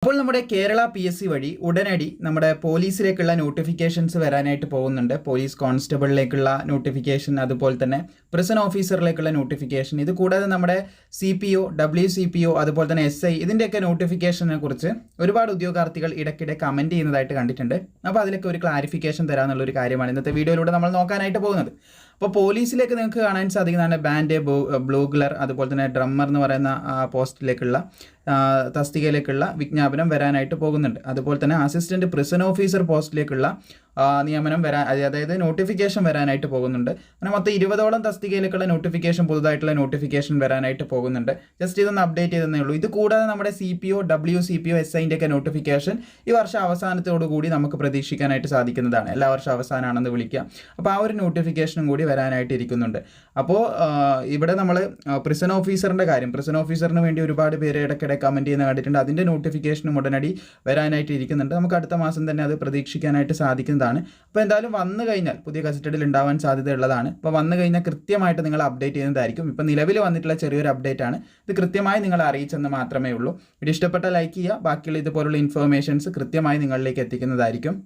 അപ്പോൾ നമ്മുടെ കേരള PSC വഴി ഉടനടി നമ്മുടെ പോലീസിലേക്കുള്ള നോട്ടിഫിക്കേഷൻസ് വരാനായിട്ട് പോകുന്നുണ്ട്. പോലീസ് കോൺസ്റ്റബിളിലേക്കുള്ള നോട്ടിഫിക്കേഷൻ, അതുപോലെ തന്നെ പ്രിസൺ ഓഫീസറിലേക്കുള്ള നോട്ടിഫിക്കേഷൻ. ഇത് കൂടാതെ നമ്മുടെ CPO, WCPO, അതുപോലെ തന്നെ SI ഇതിൻ്റെയൊക്കെ നോട്ടിഫിക്കേഷനെ കുറിച്ച് ഒരുപാട് ഉദ്യോഗാർത്ഥികൾ ഇടയ്ക്കിടെ കമൻറ്റ് ചെയ്യുന്നതായിട്ട് കണ്ടിട്ടുണ്ട്. അപ്പോൾ അതിലൊക്കെ ഒരു ക്ലാരിഫിക്കേഷൻ തരാമെന്നുള്ളൊരു കാര്യമാണ് ഇന്നത്തെ വീഡിയോയിലൂടെ നമ്മൾ നോക്കാനായിട്ട് പോകുന്നത്. അപ്പോൾ പോലീസിലേക്ക് നിങ്ങൾക്ക് കാണാൻ സാധിക്കുന്നതാണ് ബാൻഡ്, ബ്ലൂഗ്ലർ, അതുപോലെ തന്നെ ഡ്രമ്മർ എന്ന് പറയുന്ന പോസ്റ്റിലേക്കുള്ള തസ്തികയിലേക്കുള്ള വിജ്ഞാപനം വരാനായിട്ട് പോകുന്നുണ്ട്. അതുപോലെ തന്നെ അസിസ്റ്റൻറ്റ് പ്രിസൺ ഓഫീസർ പോസ്റ്റിലേക്കുള്ള നിയമനം അതായത് നോട്ടിഫിക്കേഷൻ വരാനായിട്ട് പോകുന്നുണ്ട്. അങ്ങനെ മൊത്തം 20ഓളം തസ്തികയിലേക്കുള്ള നോട്ടിഫിക്കേഷൻ, പുതുതായിട്ടുള്ള നോട്ടിഫിക്കേഷൻ വരാനായിട്ട് പോകുന്നുണ്ട്. ജസ്റ്റ് ഇതൊന്ന് അപ്ഡേറ്റ് ചെയ്തതേ ഉള്ളൂ. ഇത് കൂടാതെ നമ്മുടെ CPO, WCPO, SIൻ്റെ ഒക്കെ നോട്ടിഫിക്കേഷൻ ഈ വർഷം അവസാനത്തോടുകൂടി നമുക്ക് പ്രതീക്ഷിക്കാനായിട്ട് സാധിക്കുന്നതാണ്. എല്ലാ വർഷം അവസാനമാണെന്ന് വിളിക്കുക. അപ്പോൾ ആ ഒരു നോട്ടിഫിക്കേഷനും കൂടി വരാനായിട്ട് ഇരിക്കുന്നുണ്ട്. അപ്പോൾ ഇവിടെ നമ്മൾ പ്രിസൺ ഓഫീസറിൻ്റെ കാര്യം, പ്രിസൺ ഓഫീസറിന് വേണ്ടി ഒരുപാട് പേര് ഇടയ്ക്കിടെ കമൻറ്റ് ചെയ്യുന്ന കണ്ടിട്ടുണ്ട്. അതിൻ്റെ നോട്ടിഫിക്കേഷനും ഉടനടി വരാനായിട്ട് ഇരിക്കുന്നുണ്ട്. നമുക്ക് അടുത്ത മാസം തന്നെ അത് പ്രതീക്ഷിക്കാനായിട്ട് സാധിക്കുന്നതാണ്. അപ്പോൾ എന്തായാലും വന്നു കഴിഞ്ഞാൽ പുതിയ ഗസറ്റഡിൽ ഉണ്ടാവാൻ സാധ്യതയുള്ളതാണ്. അപ്പോൾ വന്നു കഴിഞ്ഞാൽ കൃത്യമായിട്ട് നിങ്ങൾ അപ്ഡേറ്റ് ചെയ്യുന്നതായിരിക്കും. ഇപ്പോൾ നിലവിൽ വന്നിട്ടുള്ള ചെറിയൊരു അപ്ഡേറ്റ് ആണ്. ഇത് കൃത്യമായി നിങ്ങൾ അറിയിച്ചെന്ന് മാത്രമേ ഉള്ളൂ. വീഡിയോ ഇഷ്ടപ്പെട്ട ലൈക്ക് ചെയ്യുക. ബാക്കിയുള്ള ഇതുപോലുള്ള ഇൻഫർമേഷൻസ് കൃത്യമായി നിങ്ങളിലേക്ക് എത്തിക്കുന്നതായിരിക്കും.